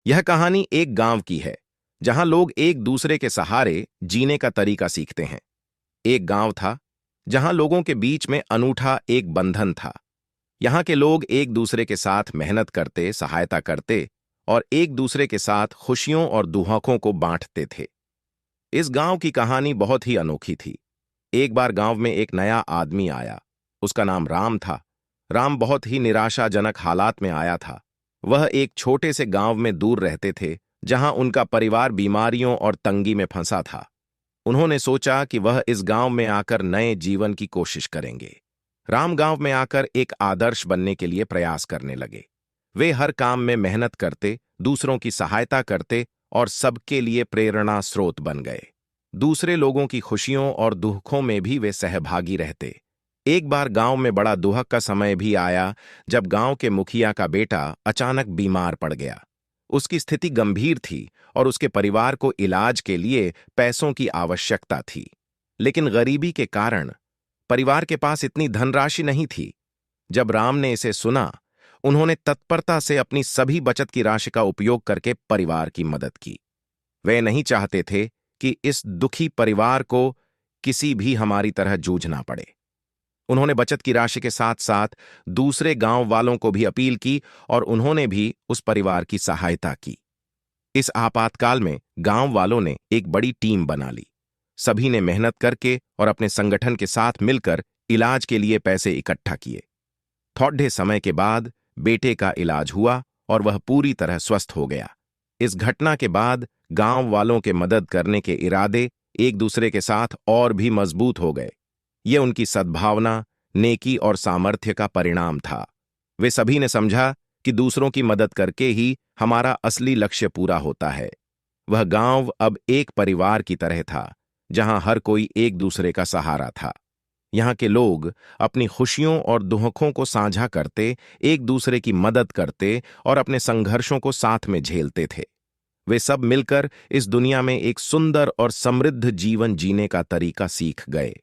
यह कहानी एक गांव की है जहां लोग एक दूसरे के सहारे जीने का तरीका सीखते हैं। एक गांव था जहां लोगों के बीच में अनूठा एक बंधन था। यहां के लोग एक दूसरे के साथ मेहनत करते, सहायता करते और एक दूसरे के साथ खुशियों और दुखों को बांटते थे। इस गांव की कहानी बहुत ही अनोखी थी। एक बार गांव में एक नया आदमी आया। उसका नाम राम था। राम बहुत ही निराशाजनक हालात में आया था। वह एक छोटे से गांव में दूर रहते थे जहां उनका परिवार बीमारियों और तंगी में फंसा था। उन्होंने सोचा कि वह इस गांव में आकर नए जीवन की कोशिश करेंगे। राम गांव में आकर एक आदर्श बनने के लिए प्रयास करने लगे। वे हर काम में मेहनत करते, दूसरों की सहायता करते और सबके लिए प्रेरणा स्रोत बन गए। दूसरे लोगों की खुशियों और दुखों में भी वे सहभागी रहते। एक बार गांव में बड़ा दुख का समय भी आया जब गांव के मुखिया का बेटा अचानक बीमार पड़ गया। उसकी स्थिति गंभीर थी और उसके परिवार को इलाज के लिए पैसों की आवश्यकता थी। लेकिन गरीबी के कारण परिवार के पास इतनी धनराशि नहीं थी। जब राम ने इसे सुना, उन्होंने तत्परता से अपनी सभी बचत की राशि का उपयोग करके परिवार की मदद की। वे नहीं चाहते थे कि इस दुखी परिवार को किसी भी हमारी तरह जूझना पड़े। उन्होंने बचत की राशि के साथ साथ दूसरे गांव वालों को भी अपील की और उन्होंने भी उस परिवार की सहायता की। इस आपातकाल में गांव वालों ने एक बड़ी टीम बना ली। सभी ने मेहनत करके और अपने संगठन के साथ मिलकर इलाज के लिए पैसे इकट्ठा किए। थोड़े समय के बाद बेटे का इलाज हुआ और वह पूरी तरह स्वस्थ हो गया। इस घटना के बाद गांव वालों के मदद करने के इरादे एक दूसरे के साथ और भी मजबूत हो गए। ये उनकी सद्भावना, नेकी और सामर्थ्य का परिणाम था। वे सभी ने समझा कि दूसरों की मदद करके ही हमारा असली लक्ष्य पूरा होता है। वह गांव अब एक परिवार की तरह था, जहां हर कोई एक दूसरे का सहारा था। यहाँ के लोग अपनी खुशियों और दुखों को साझा करते, एक दूसरे की मदद करते और अपने संघर्षों को साथ में झेलते थे। वे सब मिलकर इस दुनिया में एक सुंदर और समृद्ध जीवन जीने का तरीका सीख गए।